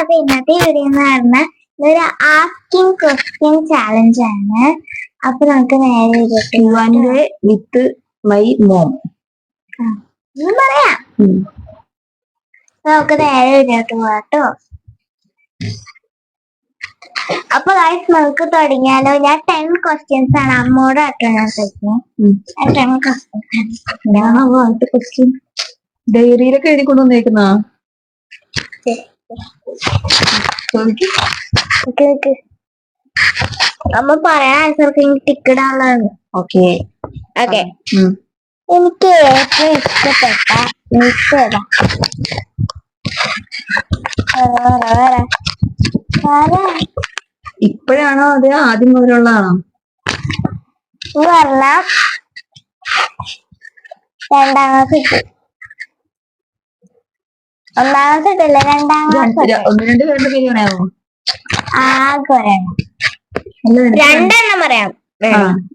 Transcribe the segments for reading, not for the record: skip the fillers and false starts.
അപ്പൊ ഇന്നത്തെ വീഡിയോ എന്ന് പറഞ്ഞാൽ ഇതൊരു ആസ്കിങ് ക്വസ്റ്റ്യൻ ചാലഞ്ച് ആണ്. അപ്പൊ നമുക്ക് നേരെ വിത്ത് മൈ മോം പറയാം. നമുക്ക് നേരെ വീഡിയോട്ട് പോകാട്ടോ. അപ്പൊ ഗൈസ് നമുക്ക് തുടങ്ങിയാലോ. ഞാൻ 10 ക്വസ്റ്റ്യൻസ് ആണ് അമ്മോട് ആട്ടോ ഞാൻ ചോദിക്കുന്നത്. 10 ക്വസ്റ്റ്യൻ ഡയറിയിലൊക്കെ എഴുതി കൊണ്ടുവന്നേക്കുന്ന അമ്മ പറയാൻ ആൻസർക്ക് ടിക്ക് ഇടാനുള്ളതാണ്. Okay okay. എനിക്ക് ഏറ്റവും ഇഷ്ടപ്പെട്ട മിക്സ് ഏതാ? ഇപ്പോഴാണോ അത് ആദ്യം മുതലുള്ളതാണോ? പറഞ്ഞ 2ാം ക്ലാസ് കിട്ടി. 1ാം ക്ലാസ് കിട്ടില്ല, 2ാം ക്ലാസ്. 1-2 പേരുടെ പേര് പറയാമോ? ആകെ രണ്ടെണ്ണം പറയാം.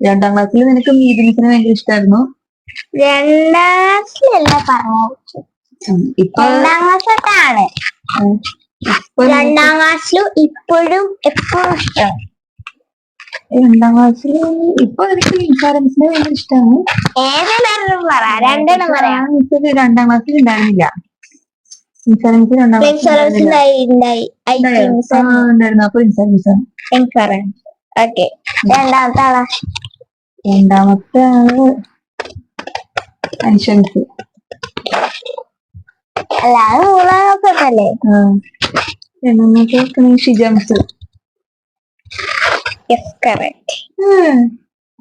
2ാം ക്ലാസ്സിൽ നിനക്ക് മീതിമിസിനെ ഭയങ്കര ഇഷ്ടമായിരുന്നു. 2ാം ക്ലാസ്സിലല്ല പറഞ്ഞത്, 2ാം ക്ലാസ് തൊട്ടാണ്. 2ാം ക്ലാസ്സിലും ഇപ്പോഴും എപ്പോഴും ഇഷ്ടം. 2ാം ക്ലാസ്സിൽ ഇപ്പൊ എനിക്ക് ഇൻഷുറൻസിനെ ഭയങ്കര ഇഷ്ടമാണ്. ഏതെല്ലാം പറ, 2 പറയാം. 2ാം ക്ലാസ്സിൽ ഉണ്ടായിരുന്നില്ല. ഇൻഷുറൻസ് 2ാം ഇൻഷുറൻസ് ഉണ്ടായിരുന്നു. അപ്പൊ ഇൻഷുറൻസ്. ഓക്കെ. രണ്ടാമത്തെ ആളാ? രണ്ടാമത്തെ ആള് ഇൻഷുറൻസ്. അല്ലാതെ 3ാം ക്ലാസ് അല്ലേ? രണ്ടാമത്തെ ഷിജാംസ്.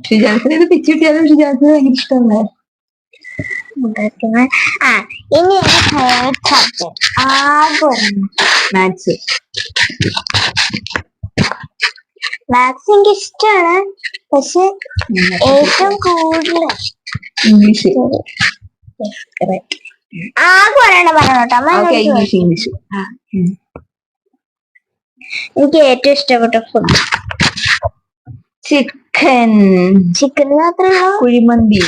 ഷിജാംസിനെ പിച്ച് കിട്ടിയാലും ഷിജാംസിന് ഭയങ്കര ഇഷ്ടമല്ലേ? ഇനി ഫേവറേറ്റ് സബ്ജക്ട് മാത്സ്. മാത്സ് എനിക്ക് ഇഷ്ടമാണ്, പക്ഷെ ഏറ്റവും കൂടുതൽ ഇംഗ്ലീഷ്. ഇംഗ്ലീഷ്. എനിക്ക് ഏറ്റവും ഇഷ്ടപ്പെട്ട ഫുഡ് ചിക്കൻ. ചിക്കൻ മാത്രമേ കുഴിമന്തി.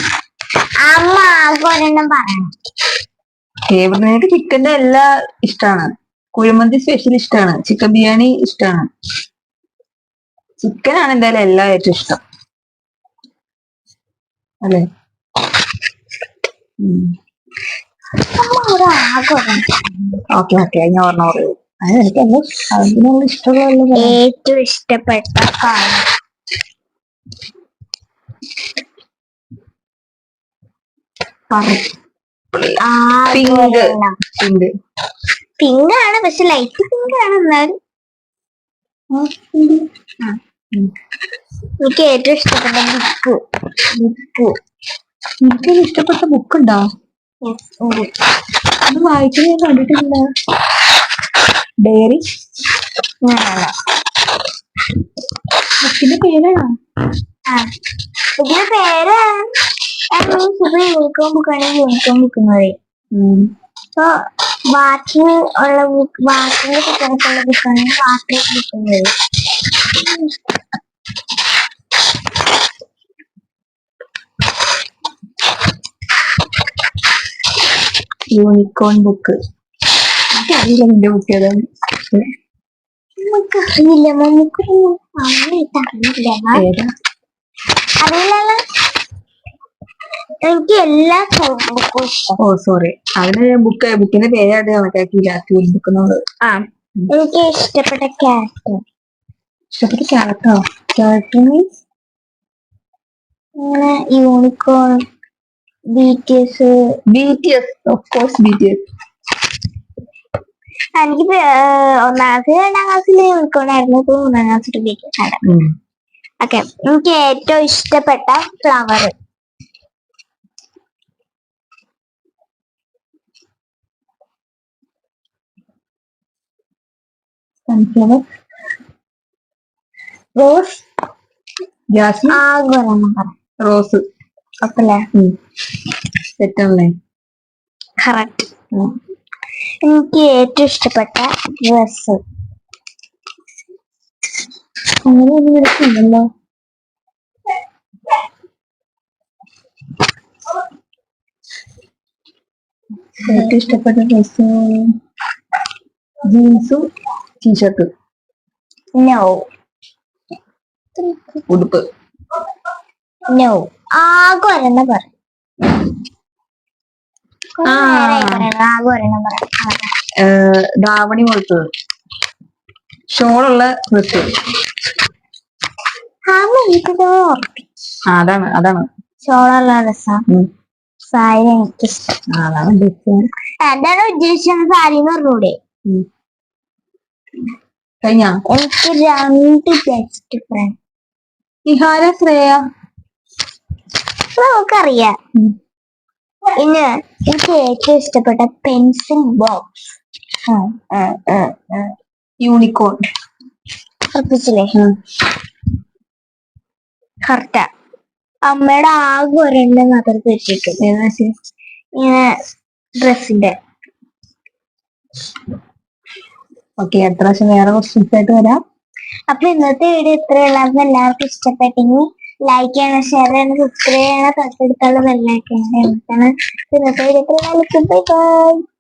അമ്മ ആകെ ഒരെണ്ണം പറയണം. നിനക്ക് ചിക്കന്റെ എല്ലാം ഇഷ്ടമാണ്. കുഴിമന്തി സ്പെഷ്യൽ ഇഷ്ടമാണ്. ചിക്കൻ ബിരിയാണി ഇഷ്ടമാണ്. ചിക്കൻ ആണ് എന്തായാലും എല്ലാം ഏറ്റവും ഇഷ്ടം അല്ലേ? ഓക്കെ ഓക്കെ, ഞാൻ ഓർമ്മ പറയൂ. എനിക്ക് അതിനുള്ള ഇഷ്ടമുള്ള ഏറ്റവും ഇഷ്ടപ്പെട്ട കാര്യം പിങ്ക് ആണ്, പക്ഷെ ലൈറ്റ് പിങ്ക് ആണ്. എന്നാലും എനിക്ക് ഏറ്റവും ഇഷ്ടപ്പെട്ട ബുക്ക്. എനിക്ക് ഇഷ്ടപ്പെട്ട ബുക്ക് ഉണ്ടോ? അത് വായിച്ചു ഞാൻ കണ്ടിട്ടില്ല. ഡയറി. ബുക്കിന്റെ പേരാണോ? ഇതിന്റെ പേര് യൂണിക്കോൺ ബുക്കാണെങ്കിൽ യൂണിക്കോൺ ബുക്കുന്നത്. അപ്പൊ ബാക്കി ഉള്ള ബുക്ക്, ബാക്കിന്റെ കുട്ടികൾക്കുള്ള ബുക്കാണെങ്കിൽ ബാക്കി ബുക്കുന്നത്. Unicorn book. അറിയില്ല നിന്റെ ബുക്ക് ഏതാണ്. അറിയില്ല, അറിയില്ലല്ലോ. എനിക്ക് എല്ലാ ബുക്കും ഇഷ്ടം. ഓ സോറി, അതിന് ബുക്കിന്റെ പേരായിട്ട് കണക്കാക്കിയില്ല. ബുക്കുന്നത്. എനിക്ക് ഇഷ്ടപ്പെട്ട ക്യാരക്ടർ. ക്യാരക്ടർ മീൻസ് അങ്ങനെ unicorn, BTS. Of course BTS. എനിക്ക് 1ാം ക്ലാസ്സിൽ 2ാം ക്ലാസ്സിൽ യൂണിക്കോൺ ആയിരുന്നു. ഇപ്പൊ 3ാം ക്ലാസ്സിൽ BTS ആണ്. ഓക്കെ. എനിക്ക് ഏറ്റവും ഇഷ്ടപ്പെട്ട flower. Sunflower. Rose. Jasmine. Rose. അപ്പല്ലേ? സെറ്റല്ലേ? കറക്റ്റ്. എനിക്ക് ഏറ്റവും ഇഷ്ടപ്പെട്ട ഡ്രസ്. അങ്ങനെയൊന്നും നിനക്കില്ലല്ലോ. ഏറ്റവും ഇഷ്ടപ്പെട്ട ഡ്രസ് ജീൻസും ടീഷർട്ടും നോ ഉടുപ്പ് നോ ആകെ ഒരെണ്ണം പറ ആകെ ഒരെണ്ണം പറ ധാവണി പോലത്തത് ഷോളുള്ള ഡ്രസ്. അതാണ് അതാണ് ഷോളുള്ള ഡ്രസ്സാ. സാരി എനിക്കിഷ്ടം. അതാണ് എന്താണ് ഉദ്ദേശിച്ചത്? സാരി എന്ന് പറഞ്ഞൂടെ? കഴിഞ്ഞ എനിക്ക് 2 ബെസ്റ്റ് ഫ്രണ്ട്. നിഹാര ശ്രേയ നമുക്കറിയാം. പിന്നെ എനിക്ക് ഏറ്റവും ഇഷ്ടപ്പെട്ട പെൻസിൽ ബോക്സ് യൂണിക്കോൺ. ഉറപ്പിച്ചില്ലേ? കറക്റ്റാ. അമ്മയുടെ ആകെ ഒരെണ്ണം മാത്രം വെച്ചിട്ടുണ്ട് ഇങ്ങനെ ഡ്രസ്സിന്റെ. ഓക്കെ, അടുത്ത പ്രാവശ്യം വേറെ ക്വസ്റ്റ്യൻസ് ആയിട്ട് വരാം. അപ്പൊ ഇന്നത്തെ വീഡിയോ ഇത്രയുള്ളൂ. എല്ലാവർക്കും ഇഷ്ടപ്പെട്ടെങ്കിൽ ലൈക്ക് ചെയ്യണം, ഷെയർ ചെയ്യണം, സബ്സ്ക്രൈബ് ചെയ്യണം, തൊട്ടടുത്തുള്ള ബെല്ലൈക്കൺ. ഇന്നത്തെ വീഡിയോ ഇത്രയുള്ളൂ. Bye by.